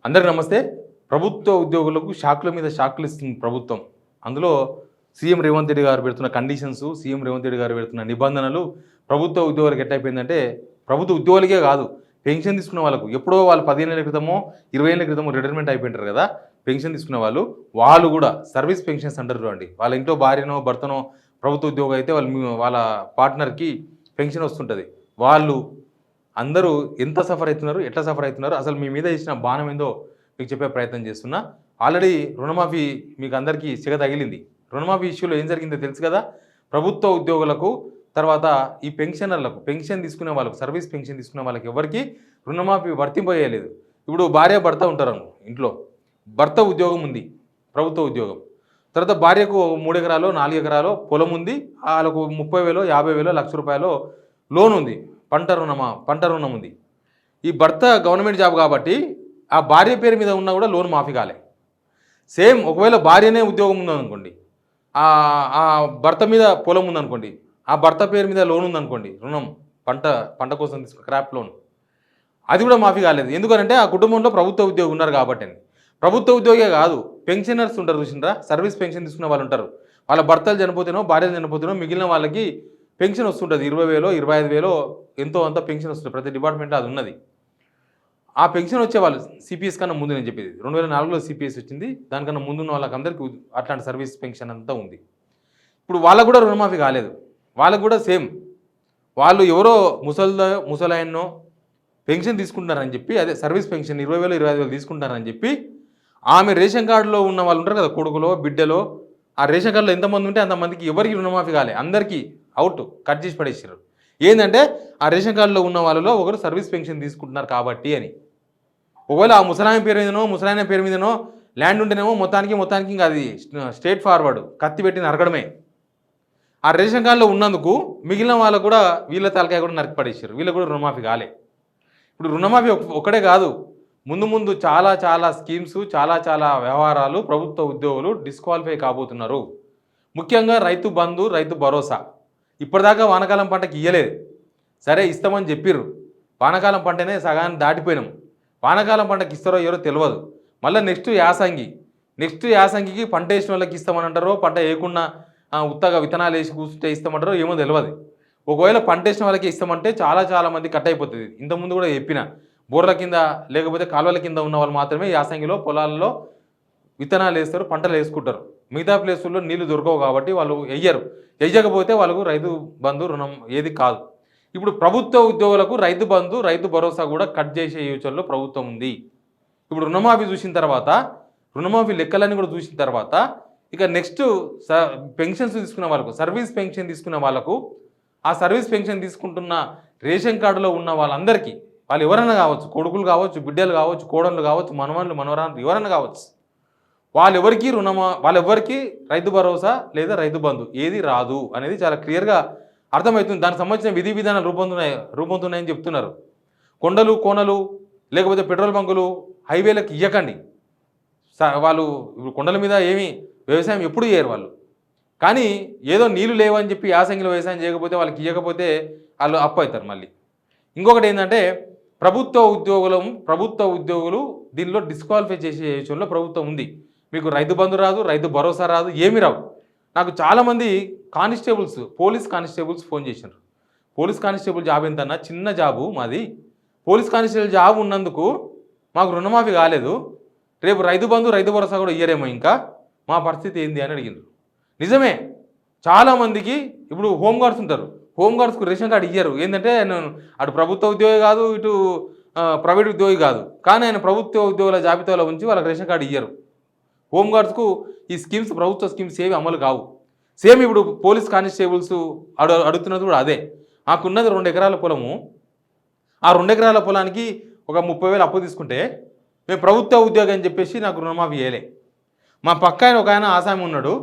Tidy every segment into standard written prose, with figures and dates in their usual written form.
అందరికీ నమస్తే. ప్రభుత్వ ఉద్యోగులకు షాకుల మీద షాకులు ఇస్తుంది ప్రభుత్వం. అందులో సీఎం రేవంత్ రెడ్డి గారు పెడుతున్న కండిషన్స్, సీఎం రేవంత్ రెడ్డి గారు పెడుతున్న నిబంధనలు ప్రభుత్వ ఉద్యోగులకు ఎట్టయిపోయిందంటే, ప్రభుత్వ ఉద్యోగులకే కాదు, పెన్షన్ తీసుకున్న వాళ్ళకు ఎప్పుడో వాళ్ళు 15 ఏళ్ల క్రితమో, 20 ఏళ్ల క్రితమో రిటైర్మెంట్ అయిపోయింటారు కదా! పెన్షన్ తీసుకునే వాళ్ళు కూడా సర్వీస్ పెన్షన్స్ అంటారు చూడండి. వాళ్ళ ఇంట్లో భార్యనో, భర్తనో ప్రభుత్వ ఉద్యోగం అయితే వాళ్ళ పార్ట్నర్‌కి పెన్షన్ వస్తుంటది. వాళ్ళు అందరూ ఎంత సఫర్ అవుతున్నారు, ఎట్లా సఫర్ అవుతున్నారు, అసలు మీ మీద ఇచ్చిన బాణం ఏందో మీకు చెప్పే ప్రయత్నం చేస్తున్నా. ఆల్రెడీ రుణమాఫీ మీకు అందరికీ సిగ తగిలింది. రుణమాఫీ ఇష్యూలో ఏం జరిగిందో తెలుసు కదా! ప్రభుత్వ ఉద్యోగులకు, తర్వాత ఈ పెన్షనర్లకు, పెన్షన్ తీసుకునే వాళ్ళకు, సర్వీస్ పెన్షన్ తీసుకునే వాళ్ళకి ఎవరికీ రుణమాఫీ వర్తింపజేయలేదు. ఇప్పుడు భార్య భర్త ఉంటారు ఇంట్లో. భర్త ఉద్యోగం ఉంది, ప్రభుత్వ ఉద్యోగం. తర్వాత భార్యకు 3 ఎకరాలో 4 ఎకరాలో పొలం ఉంది. వాళ్ళకు 30,000, 50,000, ₹1,00,000 లోన్ ఉంది. పంట రుణం ఉంది. ఈ భర్త గవర్నమెంట్ జాబ్ కాబట్టి ఆ భార్య పేరు మీద ఉన్నా కూడా లోన్ మాఫీ కాలే. సేమ్ ఒకవేళ భార్యనే ఉద్యోగం ఉందనుకోండి, ఆ భర్త మీద పొలం ఉందనుకోండి, ఆ భర్త పేరు మీద లోన్ ఉందనుకోండి, రుణం పంట కోసం తీసుకున్న క్రాప్ లోన్, అది కూడా మాఫీ కాలేదు. ఎందుకంటే ఆ కుటుంబంలో ప్రభుత్వ ఉద్యోగి ఉన్నారు కాబట్టి. ప్రభుత్వ ఉద్యోగే కాదు, పెన్షనర్స్ ఉంటారు చూసిండ్రా, సర్వీస్ పెన్షన్ తీసుకున్న వాళ్ళు ఉంటారు. వాళ్ళ భర్తలు చనిపోతేనో, భార్యలు చనిపోతేనో మిగిలిన వాళ్ళకి పెన్షన్ వస్తుంటుంది. 20,000, 25,000 ఎంతో అంత పెన్షన్ వస్తుంది. ప్రతి డిపార్ట్మెంట్లో అది ఉన్నది. ఆ పెన్షన్ వచ్చేవాళ్ళు సిపిఎస్ కన్నా ముందు, నేను చెప్పేది 2004లో సిపిఎస్ వచ్చింది. దానికన్నా ముందున్న వాళ్ళకందరికీ అట్లాంటి సర్వీస్ పెన్షన్ అంతా ఉంది. ఇప్పుడు వాళ్ళకు కూడా రుణమాఫీ కాలేదు. వాళ్ళకు కూడా సేమ్, వాళ్ళు ఎవరో ముసలాయన్నో పెన్షన్ తీసుకుంటున్నారని చెప్పి, అదే సర్వీస్ పెన్షన్ 20,000, 25,000 తీసుకుంటారని చెప్పి, ఆమె రేషన్ కార్డులో ఉన్న వాళ్ళు ఉంటారు కదా, కొడుకులో బిడ్డలో, ఆ రేషన్ కార్డులో ఎంతమంది ఉంటే అంతమందికి ఎవరికి రుణమాఫీ కాలే, అందరికీ అవుట్, కట్ చేసి పడేసారు. ఏంటంటే ఆ రేషన్ కార్డులో ఉన్న వాళ్ళలో ఒకరు సర్వీస్ పెన్షన్ తీసుకుంటున్నారు కాబట్టి అని. ఒకవేళ ఆ ముసలాయన పేరు మీదనో, ముసలాయన పేరు మీదనో ల్యాండ్ ఉంటేనేమో మొత్తానికి ఇంకా అది స్ట్రేట్ ఫార్వర్డ్, కత్తి పెట్టి నరకడమే. ఆ రేషన్ కార్డులో ఉన్నందుకు మిగిలిన వాళ్ళకు కూడా వీళ్ళ తలకాయ కూడా నరికి పడేసారు. వీళ్ళకు కూడా రుణమాఫీ కాలే. ఇప్పుడు రుణమాఫీ ఒక్కడే కాదు, ముందు చాలా స్కీమ్స్, చాలా వ్యవహారాలు ప్రభుత్వ ఉద్యోగులు డిస్క్వాలిఫై కాబోతున్నారు. ముఖ్యంగా రైతు బంధు, రైతు భరోసా. ఇప్పటిదాకా వానాకాలం పంటకి ఇయ్యలేదు. సరే ఇస్తామని చెప్పిర్రు. వానాకాలం పంటనే సగాన్ని దాటిపోయినాం. వానాకాలం పంటకి ఇస్తారో ఎవరో తెలియదు. మళ్ళీ నెక్స్ట్ యాసంగికి పంట వేసిన వాళ్ళకి ఇస్తామని అంటారో, పంట వేయకుండా ఉత్తగా విత్తనాలు వేసి కూర్చుంటే ఇస్తామంటారో ఏమో తెలియదు. ఒకవేళ పంట వేసిన వాళ్ళకి ఇస్తామంటే చాలా మంది కట్ అయిపోతుంది. ఇంతకుముందు కూడా చెప్పిన, బోర్ల కింద లేకపోతే కాలువల కింద ఉన్న వాళ్ళు మాత్రమే యాసంగిలో పొలాల్లో విత్తనాలు వేస్తారు, పంటలు వేసుకుంటారు. మిగతా ప్లేసుల్లో నీళ్లు దొరకవు కాబట్టి వాళ్ళు వేయకపోతే వాళ్ళకు రైతు బంధు, రుణం ఏది కాదు. ఇప్పుడు ప్రభుత్వ ఉద్యోగులకు రైతు బంధు, రైతు భరోసా కూడా కట్ చేసే యోచనలో ప్రభుత్వం ఉంది. ఇప్పుడు రుణమాఫీ చూసిన తర్వాత, రుణమాఫీ లెక్కలన్నీ కూడా చూసిన తర్వాత, ఇక నెక్స్ట్ పెన్షన్స్ తీసుకున్న వాళ్ళకు, సర్వీస్ పెన్షన్ తీసుకున్న వాళ్ళకు, ఆ సర్వీస్ పెన్షన్ తీసుకుంటున్న రేషన్ కార్డులో ఉన్న వాళ్ళందరికీ, వాళ్ళు ఎవరైనా కావచ్చు, కొడుకులు కావచ్చు, బిడ్డలు కావచ్చు, కోడళ్ళు కావచ్చు, మనవళ్ళు, మనవరాలు ఎవరైనా కావచ్చు, వాళ్ళెవ్వరికీ రైతు భరోసా లేదా రైతు బంధు ఏది రాదు అనేది చాలా క్లియర్గా అర్థమవుతుంది. దానికి సంబంధించిన విధి విధానాలు రూపొందుతున్నాయని చెప్తున్నారు. కొండలు, కోనలు, లేకపోతే పెట్రోల్ బంకులు, హైవేలకు ఇవ్వకండి. వాళ్ళు ఇప్పుడు కొండల మీద ఏమీ వ్యవసాయం ఎప్పుడు చేయరు వాళ్ళు. కానీ ఏదో నీళ్లు లేవని చెప్పి యాసంగిలో వ్యవసాయం చేయకపోతే, వాళ్ళకి ఇవ్వకపోతే వాళ్ళు అప్పు అవుతారు మళ్ళీ. ఇంకొకటి ఏంటంటే, ప్రభుత్వ ఉద్యోగులు దీనిలో డిస్క్వాలిఫై చేసే విషయంలో ప్రభుత్వం ఉంది. మీకు రైతు బంధు రాదు, రైతు భరోసా రాదు, ఏమీ రావు. నాకు చాలామంది పోలీస్ కానిస్టేబుల్స్ ఫోన్ చేశారు. పోలీస్ కానిస్టేబుల్ జాబ్ ఎంతన్నా, చిన్న జాబు మాది. పోలీస్ కానిస్టేబుల్ జాబ్ ఉన్నందుకు మాకు రుణమాఫీ కాలేదు. రేపు రైతు బంధు, రైతు భరోసా కూడా ఇయ్యరేమో, ఇంకా మా పరిస్థితి ఏంది అని అడిగినారు. నిజమే, చాలామందికి ఇప్పుడు హోంగార్డ్స్ ఉంటారు. హోంగార్డ్స్కు రేషన్ కార్డు ఇయ్యరు. ఏంటంటే అటు ప్రభుత్వ ఉద్యోగి కాదు, ఇటు ప్రైవేట్ ఉద్యోగి కాదు. కానీ ఆయన ప్రభుత్వ ఉద్యోగుల జాబితాలో ఉంచి వాళ్ళకి రేషన్ కార్డు ఇయ్యరు. హోంగార్డ్స్కు ఈ స్కీమ్స్, ప్రభుత్వ స్కీమ్స్ ఏవి అమలు కావు. సేమ్ ఇప్పుడు పోలీస్ కానిస్టేబుల్స్ అడుగుతున్నది కూడా అదే. నాకున్నది 2 ఎకరాల పొలము. ఆ 2 ఎకరాల పొలానికి ఒక 30,000 అప్పు తీసుకుంటే, మేము ప్రభుత్వ ఉద్యోగి అని చెప్పేసి నాకు రుణమాఫీ చేయలే. మా పక్క ఒక ఆయన ఆసామి ఉన్నాడు.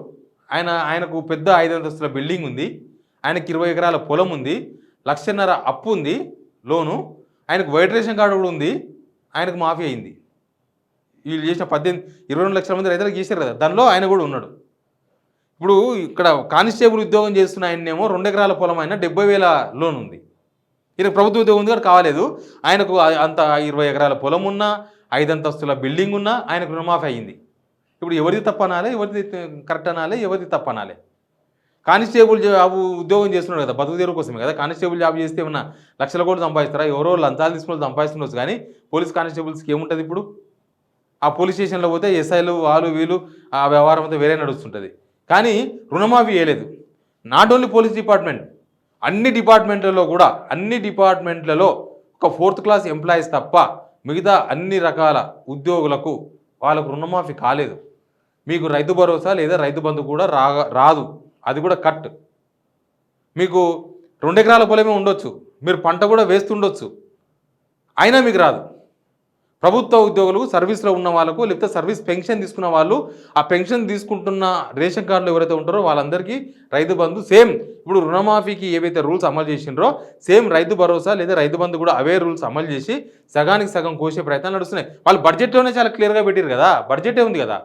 ఆయనకు పెద్ద 5 అంతస్తుల బిల్డింగ్ ఉంది. ఆయనకి 20 ఎకరాల పొలం ఉంది. 1,50,000 అప్పు ఉంది, లోను. ఆయనకు వైట్ రేషన్ కార్డు కూడా ఉంది. ఆయనకు మాఫీ అయింది. వీళ్ళు చేసిన 22 లక్షల మంది రైతులకు చేశారు కదా, దానిలో ఆయన కూడా ఉన్నాడు. ఇప్పుడు ఇక్కడ కానిస్టేబుల్ ఉద్యోగం చేస్తున్న ఆయనేమో 2 ఎకరాల పొలం అయినా 70,000 లోన్ ఉంది. ఈయన ప్రభుత్వ ఉద్యోగం ఉంది కూడా కావాలేదు. ఆయనకు అంత 20 ఎకరాల పొలం ఉన్నా, 5 అంతస్తుల బిల్డింగ్ ఉన్నా ఆయనకు రుణమాఫీ అయ్యింది. ఇప్పుడు ఎవరిది తప్పు అనాలి, ఎవరిది కరెక్ట్ అనాలి, ఎవరిది తప్పు అనాలి? కానిస్టేబుల్ జాబ్ ఉద్యోగం చేస్తున్నాడు కదా, బతుకు తెరువు కోసమే కదా. కానిస్టేబుల్ జాబ్ చేస్తే ఏమన్నా లక్షల కోట్లు సంపాదిస్తారా? ఎవరో లంచాలు తీసుకుని సంపాదిస్తుండొచ్చు, కానీ పోలీస్ కానిస్టేబుల్స్కి ఏముంటుంది ఇప్పుడు? ఆ పోలీస్ స్టేషన్లో పోతే ఎస్ఐలు వాళ్ళు వీళ్ళు ఆ వ్యవహారం అంతా వేరే నడుస్తుంటుంది. కానీ రుణమాఫీ వేయలేదు. నాట్ ఓన్లీ పోలీస్ డిపార్ట్మెంట్, అన్ని డిపార్ట్మెంట్లలో ఒక 4th క్లాస్ ఎంప్లాయీస్ తప్ప మిగతా అన్ని రకాల ఉద్యోగులకు వాళ్ళకు రుణమాఫీ కాలేదు. మీకు రైతు భరోసా లేదా రైతు బంధు కూడా రాదు, అది కూడా కట్. మీకు 2 ఎకరాల పొలమే ఉండొచ్చు, మీరు పంట కూడా వేస్తుండొచ్చు, అయినా మీకు రాదు. ప్రభుత్వ ఉద్యోగులు సర్వీస్లో ఉన్న వాళ్ళకు లేకపోతే సర్వీస్ పెన్షన్ తీసుకున్న వాళ్ళు, ఆ పెన్షన్ తీసుకుంటున్న రేషన్ కార్డులు ఎవరైతే ఉంటారో వాళ్ళందరికీ రైతు బంధు సేమ్. ఇప్పుడు రుణమాఫీకి ఏవైతే రూల్స్ అమలు చేసిండ్రో సేమ్ రైతు భరోసా లేదా రైతు బంధు కూడా అవే రూల్స్ అమలు చేసి సగానికి సగం కోసే ప్రయత్నాలు నడుస్తున్నాయి. వాళ్ళు బడ్జెట్లోనే చాలా క్లియర్గా పెట్టారు కదా, బడ్జెటే ఉంది కదా,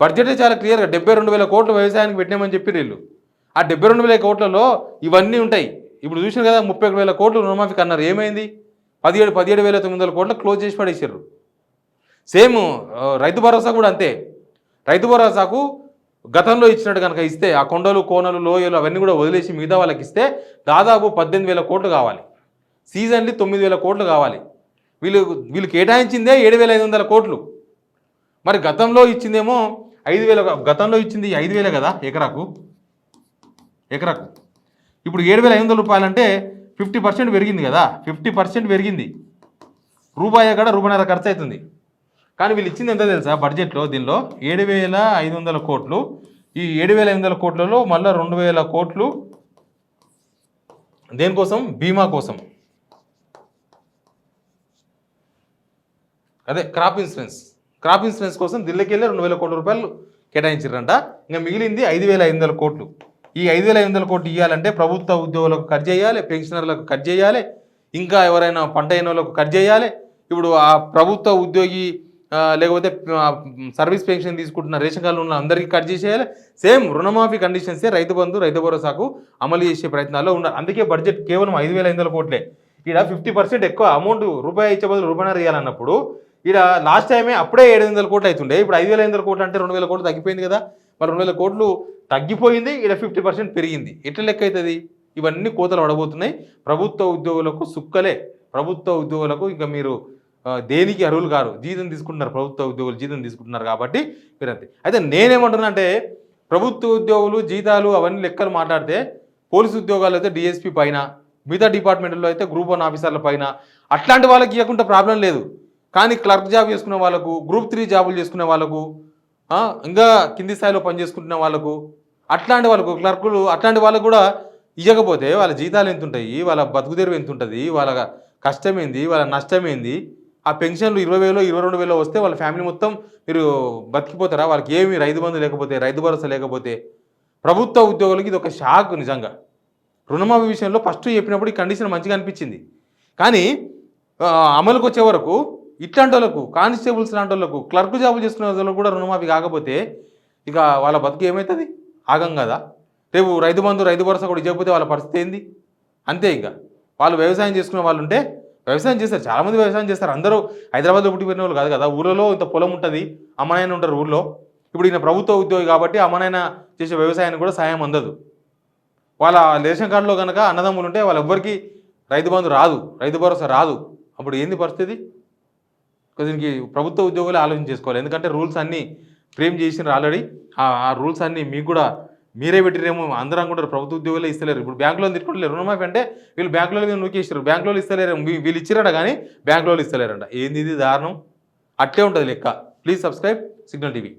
బడ్జెటే చాలా క్లియర్గా 72,000 కోట్లు వ్యవసాయానికి పెట్టినామని చెప్పారు వీళ్ళు. ఆ 72,000 కోట్లలో ఇవన్నీ ఉంటాయి. ఇప్పుడు చూసారు కదా, 31,000 కోట్లు రుణమాఫీకి అన్నారు, ఏమైంది? 17,900 కోట్లు క్లోజ్ చేసి పడేసారు. సేమ్ రైతు భరోసా కూడా అంతే. రైతు భరోసాకు గతంలో ఇచ్చినట్టు కనుక ఇస్తే ఆ కొండలు కోనలు లోయలు అవన్నీ కూడా వదిలేసి మిగతా వాళ్ళకి ఇస్తే దాదాపు 18,000 కోట్లు కావాలి. సీజన్లీ 9,000 కోట్లు కావాలి. వీళ్ళు కేటాయించిందే 7,500 కోట్లు. మరి గతంలో ఇచ్చిందేమో 5,000. గతంలో ఇచ్చింది 5,000 కదా ఎకరాకు. ఇప్పుడు 7,500 రూపాయలంటే 50% పెరిగింది కదా, 50% పెరిగింది. రూపాయి కూడా రూపాయన్నర ఖర్చు అవుతుంది. కానీ వీళ్ళు ఇచ్చింది ఎంత తెలుసా బడ్జెట్లో? దీనిలో 7,500 కోట్లు. ఈ 7,500 కోట్లలో మళ్ళీ 2,000 కోట్లు దేనికోసం? బీమా కోసం, అదే క్రాప్ ఇన్సూరెన్స్ కోసం ఢిల్లీకి వెళ్ళి 2,000 కోట్ల రూపాయలు కేటాయించారంట. ఇంకా మిగిలింది 5,500 కోట్లు. ఈ 5,500 కోట్లు ఇవ్వాలంటే ప్రభుత్వ ఉద్యోగులకు కట్ చేయాలి, పెన్షనర్లకు కట్ చేయాలి, ఇంకా ఎవరైనా పంట అయిన వాళ్ళకు కట్ చేయాలి. ఇప్పుడు ఆ ప్రభుత్వ ఉద్యోగి లేకపోతే సర్వీస్ పెన్షన్ తీసుకుంటున్న రేషన్ కార్డులు ఉన్న అందరికీ కట్ చేసేయాలి. సేమ్ రుణమాఫీ కండిషన్సే రైతు బంధు రైతు భరోసాకు అమలు చేసే ప్రయత్నాల్లో ఉన్నారు. అందుకే బడ్జెట్ కేవలం 5,500 కోట్లే. ఇక్కడ 50% ఎక్కువ అమౌంట్, రూపాయి ఇచ్చే బదులు రూపాయన్నర ఇవ్వాలన్నప్పుడు ఇక్కడ లాస్ట్ టైమే అప్పుడే 7,000 కోట్లు అవుతుండే. ఇప్పుడు 5,500 కోట్లు అంటే 2,000 కోట్లు తగ్గిపోయింది కదా. మరి 2,000 కోట్లు తగ్గిపోయింది, ఇక్కడ 50% పెరిగింది. ఎట్లా లెక్క అవుతుంది? ఇవన్నీ కోతలు పడబోతున్నాయి. ప్రభుత్వ ఉద్యోగులకు సుక్కలే. ప్రభుత్వ ఉద్యోగులకు ఇంకా మీరు దేనికి అర్హులు కారు. జీతం తీసుకుంటున్నారు, ప్రభుత్వ ఉద్యోగులు జీతం తీసుకుంటున్నారు కాబట్టి మీరు అంతే. అయితే నేనేమంటున్నా అంటే ప్రభుత్వ ఉద్యోగులు జీతాలు అవన్నీ లెక్కలు మాట్లాడితే పోలీసు ఉద్యోగాలు అయితే డిఎస్పీ పైన, మిగతా డిపార్ట్మెంట్లో అయితే గ్రూప్ 1 ఆఫీసర్ల పైన అట్లాంటి వాళ్ళకి ఇవ్వకుండా ప్రాబ్లం లేదు. కానీ క్లర్క్ జాబ్ చేసుకునే వాళ్ళకు, గ్రూప్ 3 జాబులు చేసుకునే వాళ్ళకు, ఇంకా కింది స్థాయిలో పనిచేసుకుంటున్న వాళ్ళకు, అట్లాంటి వాళ్ళకు క్లర్కులు అట్లాంటి వాళ్ళకు కూడా ఇవ్వకపోతే వాళ్ళ జీతాలు ఎంత ఉంటాయి, వాళ్ళ బతుకుదెరువు ఎంత ఉంటుంది, వాళ్ళ కష్టమేంది, వాళ్ళ నష్టమేంది? ఆ పెన్షన్లు 20,000 22,000 వస్తే వాళ్ళ ఫ్యామిలీ మొత్తం మీరు బతికిపోతారా? వాళ్ళకి ఏమి రైతు బంధు లేకపోతే, రైతు భరోసా లేకపోతే? ప్రభుత్వ ఉద్యోగులకి ఇది ఒక షాక్ నిజంగా. రుణమాఫీ విషయంలో ఫస్ట్ చెప్పినప్పుడు ఈ కండిషన్ మంచిగా అనిపించింది, కానీ అమలుకు వచ్చే వరకు ఇట్లాంటి వాళ్ళకు, కానిస్టేబుల్స్ లాంటి వాళ్ళకు, క్లర్క్ జాబులు చేసుకునే వాళ్ళకు కూడా రుణమాఫీ కాకపోతే ఇక వాళ్ళ బతుకు ఏమవుతుంది? ఆగం కదా. రేపు రైతు బంధు రైతు భరోసా కూడా ఇవ్వకపోతే వాళ్ళ పరిస్థితి ఏంది? అంతే. ఇక వాళ్ళు వ్యవసాయం చేసుకునే వాళ్ళు ఉంటే వ్యవసాయం చేస్తారు, చాలామంది వ్యవసాయం చేస్తారు. అందరూ హైదరాబాద్లో పుట్టిపోయిన వాళ్ళు కాదు కదా. ఊళ్ళలో ఇంత పొలం ఉంటుంది, అమ్మనాయన ఉంటారు ఊళ్ళో. ఇప్పుడు ఈయన ప్రభుత్వ ఉద్యోగి కాబట్టి అమ్మనాయన చేసే వ్యవసాయానికి కూడా సాయం అందదు. వాళ్ళ రేషన్ కార్డులో కనుక అన్నదమ్ములు ఉంటే వాళ్ళ ఎవ్వరికి రైతు బంధు రాదు, రైతు భరోసా రాదు. అప్పుడు ఏంది పరిస్థితి? దీనికి ప్రభుత్వ ఉద్యోగులే ఆలోచన చేసుకోవాలి. ఎందుకంటే రూల్స్ అన్నీ ఫ్రేమ్ చేసినారు ఆల్రెడీ. ఆ రూల్స్ అన్నీ మీకు కూడా మీరే పెట్టిరేమో. అందరూ అనుకుంటారు ప్రభుత్వ ఉద్యోగులే ఇస్తలేరు. ఇప్పుడు బ్యాంకులో తిట్టుకుంటలేరు రుణమాఫీ అంటే, వీళ్ళు బ్యాంకులో నూకేసారు. బ్యాంకులో ఇస్తలేరు, వీళ్ళు ఇచ్చిరాట కానీ బ్యాంకులో ఇస్తలేరంట. ఏంది ఇది దారుణం? అట్లే ఉంటుంది లెక్క. Please subscribe signal TV.